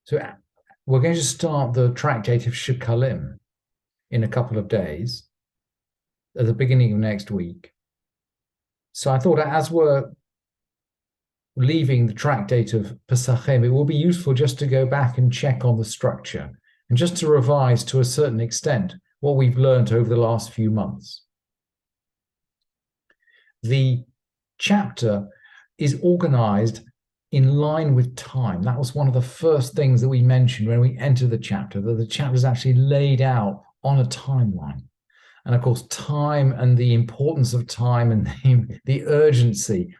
So we're going to start the tractate of Shekalim in a couple of days, at the beginning of next week. So I thought, as we're leaving the tractate of Pesahim, it will be useful just to go back and check on the structure and just to revise to a certain extent what we've learned over the last few months. The chapter is organized in line with time. That was one of the first things that we mentioned when we entered the chapter, that the chapter is actually laid out on a timeline. And of course, time and the importance of time and the urgency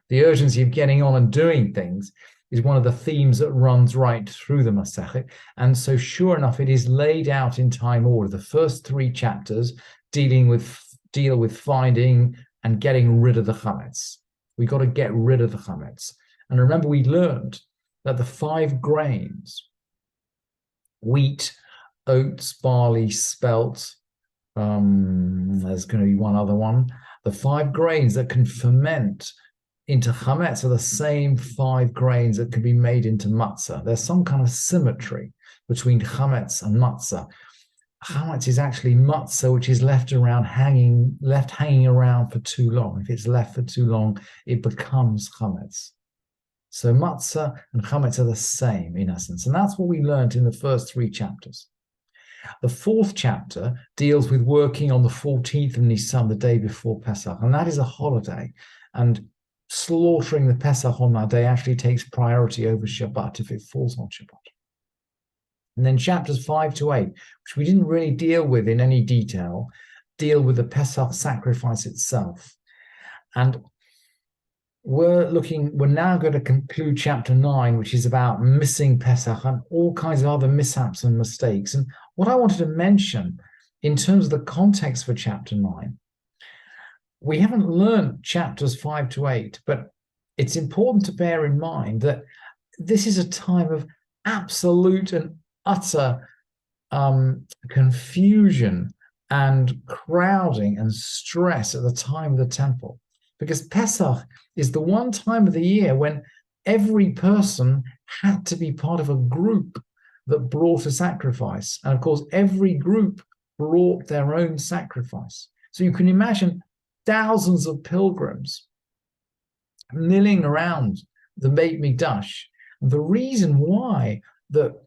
of getting on and doing things is one of the themes that runs right through the Masechet. And so sure enough, it is laid out in time order. The first three chapters deal with finding and getting rid of the chametz. We got to get rid of the chametz. And remember, we learned that the 5 grains, wheat, oats, barley, spelt, there's going to be one other one. The 5 grains that can ferment into chametz are the same 5 grains that can be made into matzah. There's some kind of symmetry between chametz and matzah. Chametz is actually matzah, which is left hanging around for too long. If it's left for too long, it becomes chametz. So matzah and chametz are the same in essence. And that's what we learned in the first 3 chapters. The 4th chapter deals with working on the 14th of Nisan, the day before Pesach, and that is a holiday. And slaughtering the Pesach on that day actually takes priority over Shabbat if it falls on Shabbat. And then chapters 5 to 8, which we didn't really deal with in any detail, deal with the Pesach sacrifice itself. And we're now going to conclude chapter 9, which is about missing Pesach and all kinds of other mishaps and mistakes. And what I wanted to mention in terms of the context for chapter 9, we haven't learned chapters 5 to 8, but it's important to bear in mind that this is a time of absolute and utter confusion and crowding and stress at the time of the temple. Because Pesach is the one time of the year when every person had to be part of a group that brought a sacrifice. And of course, every group brought their own sacrifice. So you can imagine thousands of pilgrims milling around the Beit Mikdash. The reason why the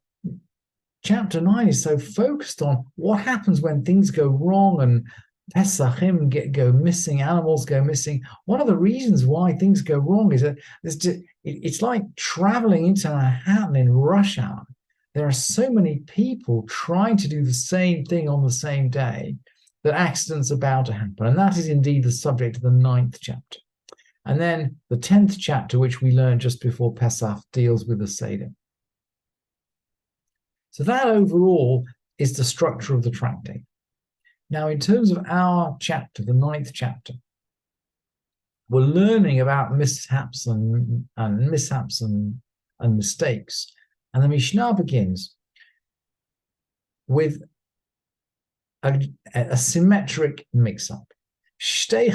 chapter 9 is so focused on what happens when things go wrong and Pesahim go missing, animals go missing. One of the reasons why things go wrong is that it's like traveling into Manhattan in rush hour. There are so many people trying to do the same thing on the same day that accidents are bound to happen. And that is indeed the subject of the 9th chapter. And then the 10th chapter, which we learned just before Pesach, deals with the Seder. So that overall is the structure of the tractate. Now, in terms of our chapter, the 9th chapter, we're learning about mishaps and mistakes. And the Mishnah begins with a symmetric mix-up. 2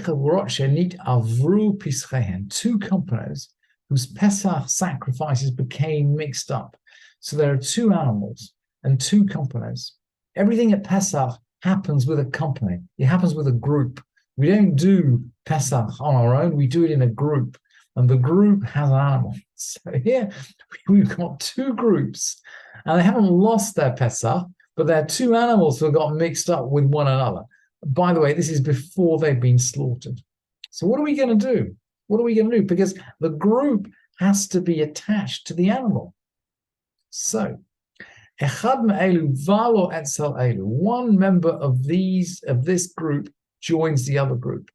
companies whose Pesach sacrifices became mixed up. So there are 2 animals and 2 companies. Everything at Pesach happens with a company. It happens with a group. We don't do Pesach on our own. We do it in a group. And the group has an animal. So here we've got 2 groups. And they haven't lost their Pesach, but they're 2 animals who have got mixed up with one another. By the way, this is before they've been slaughtered. So what are we going to do? What are we going to do? Because the group has to be attached to the animal. So one member of this group joins the other group.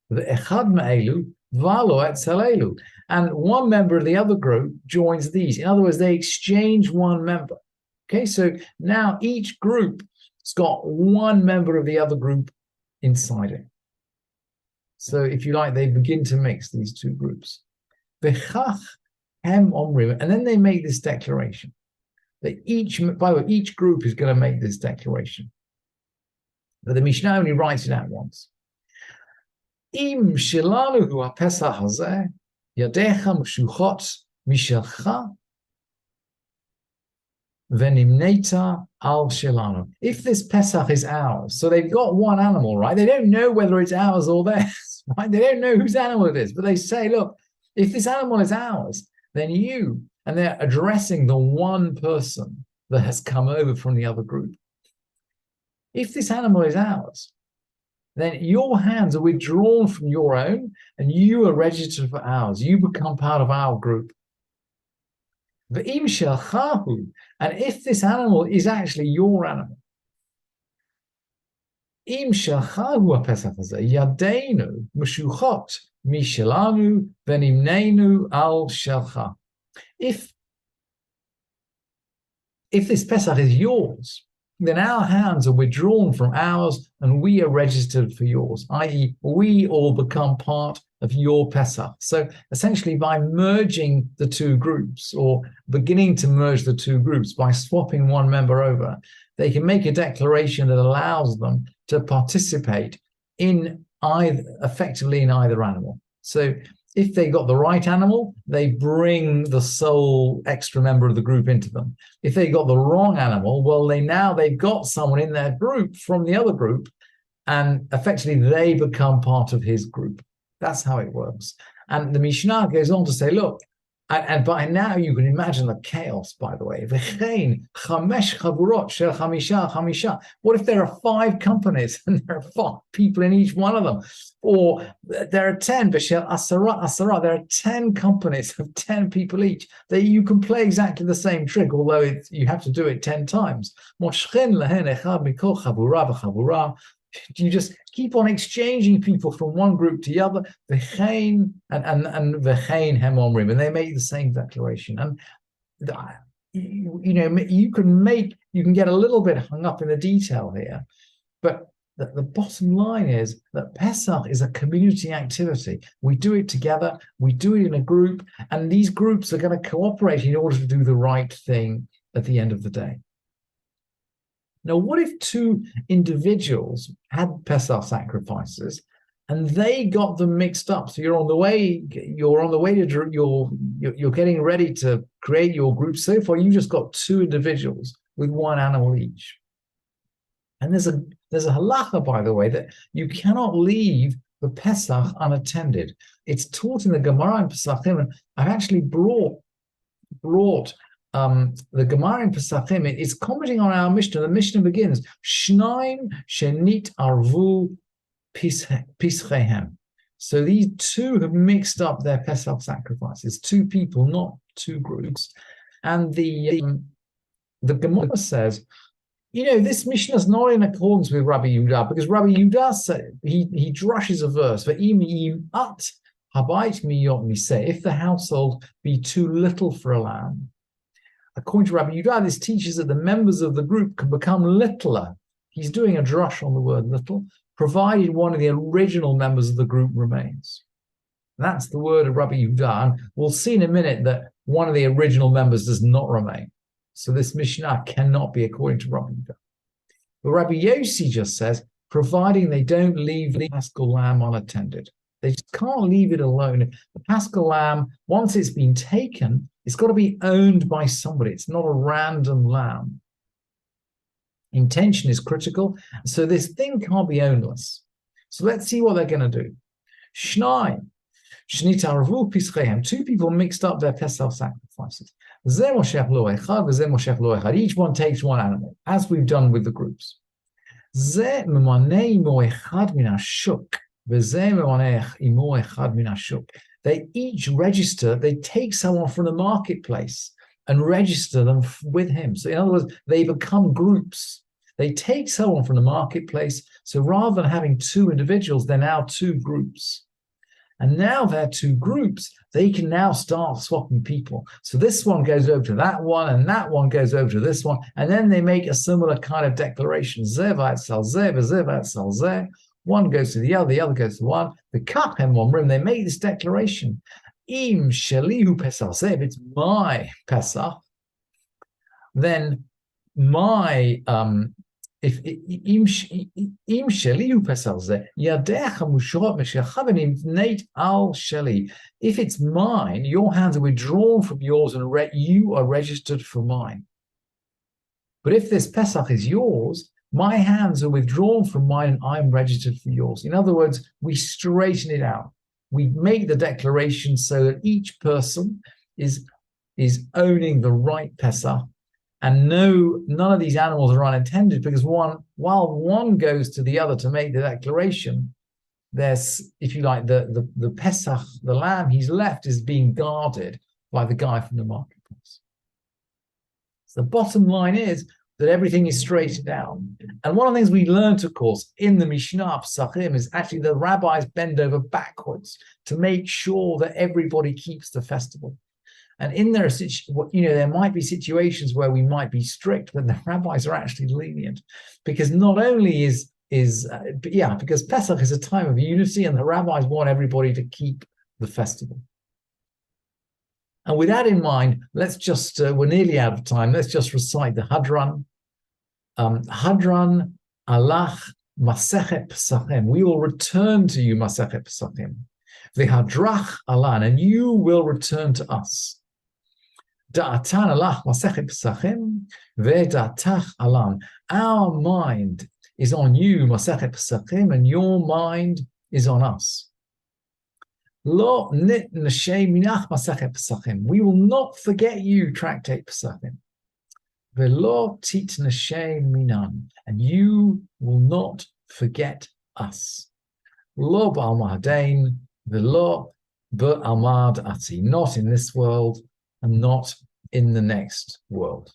And one member of the other group joins these. In other words, they exchange one member. Okay, so now each group has got one member of the other group inside it. So if you like, they begin to mix these 2 groups. And then they make this declaration. By the way, each group is going to make this declaration. But the Mishnah only writes it out once. Im shilanu hu ha-pesach hazeh, yadecha meshuchot mishelcha Venimneta al shelanu. If this Pesach is ours, so they've got one animal, right? They don't know whether it's ours or theirs, right? They don't know whose animal it is, but they say, look, if this animal is ours, then you, and they're addressing the one person that has come over from the other group. If this animal is ours, then your hands are withdrawn from your own and you are registered for ours. You become part of our group. And if this animal is actually your animal, if this Pesach is yours, then our hands are withdrawn from ours and we are registered for yours, i.e., we all become part of your Pesach. So essentially, by merging the two groups or beginning to merge the two groups by swapping one member over, they can make a declaration that allows them to participate in effectively in either animal. So if they got the right animal, they bring the sole extra member of the group into them. If they got the wrong animal, well, they've got someone in their group from the other group, and effectively they become part of his group. That's how it works. And the Mishnah goes on to say, look, and by now you can imagine the chaos, by the way. What if there are 5 companies and there are 5 people in each one of them? Or there are 10, there are 10 companies of 10 people each. That you can play exactly the same trick, although you have to do it 10 times. You just keep on exchanging people from one group to the other, and they make the same declaration. And you can get a little bit hung up in the detail here, but the bottom line is that Pesach is a community activity. We do it together, we do it in a group, and these groups are going to cooperate in order to do the right thing at the end of the day. Now, what if 2 individuals had Pesach sacrifices and they got them mixed up? So you're getting ready to create your group. So far, you just got 2 individuals with 1 animal each. And there's a halacha, by the way, that you cannot leave the Pesach unattended. It's taught in the Gemara in Pesahim, and I've actually brought the Gemara in Pesahim. It's commenting on our Mishnah. The Mishnah begins, Shnaim shenit arvu peshehem. So these 2 have mixed up their Pesach sacrifices. 2 people, not 2 groups. And the Gemara says, this Mishnah is not in accordance with Rabbi Yehuda, because Rabbi Yehuda said, he drushes a verse, if the household be too little for a lamb. According to Rabbi Yehuda, this teaches that the members of the group can become littler. He's doing a drush on the word little, provided one of the original members of the group remains. That's the word of Rabbi Yehuda, and we'll see in a minute that one of the original members does not remain. So this Mishnah cannot be according to Rabbi Yehuda. But Rabbi Yossi just says, providing they don't leave the Paschal lamb unattended. They just can't leave it alone. The Paschal lamb, once it's been taken, it's got to be owned by somebody. It's not a random lamb. Intention is critical. So this thing can't be ownless. So let's see what they're going to do. Shnai, Shnitaravu Pischehem. 2 people mixed up their Pesach sacrifices. Each one takes 1 animal, as we've done with the groups. They each register, they take someone from the marketplace and register them with him. So in other words, they become groups. They take someone from the marketplace. So rather than having 2 individuals, they're now 2 groups. And now they're 2 groups, they can now start swapping people. So this one goes over to that one, and that one goes over to this one. And then they make a similar kind of declaration. One goes to the other goes to one. The Kachem Omrim, they make this declaration. Im Shelihu Pesach. If it's my Pesach, then if Im Shelihu Pesach, Yadecha Mushorot Meshachavenim Nate Al Sheli. If it's mine, your hands are withdrawn from yours, and you are registered for mine. But if this Pesach is yours, my hands are withdrawn from mine and I'm registered for yours. In other words, we straighten it out. We make the declaration so that each person is owning the right Pesach. And none of these animals are unintended, because while one goes to the other to make the declaration, there's, if you like, the Pesach, the lamb he's left, is being guarded by the guy from the marketplace. So the bottom line is that everything is straightened out. And one of the things we learned, of course, in the Mishnah Pesahim is actually the rabbis bend over backwards to make sure that everybody keeps the festival. And in there might be situations where we might be strict, but the rabbis are actually lenient, because not only because Pesach is a time of unity, and the rabbis want everybody to keep the festival. And with that in mind, let's just, we're nearly out of time. Let's just recite the Hadran. Hadran alach Masechet Pesachim. We will return to you, Masechet Pesachim. V'hadrach alan, and you will return to us. Da'atan alach Masechet Pesachim, ve'da'atach alan. Our mind is on you, Masechet Pesachim, and your mind is on us. Lo nit nashem minach Masechet Pesachim. We will not forget you, Tractate Pesachim. Velo tit nashem minan, and you will not forget us. Lo ba'almadain, velo ba'almad ati, not in this world and not in the next world.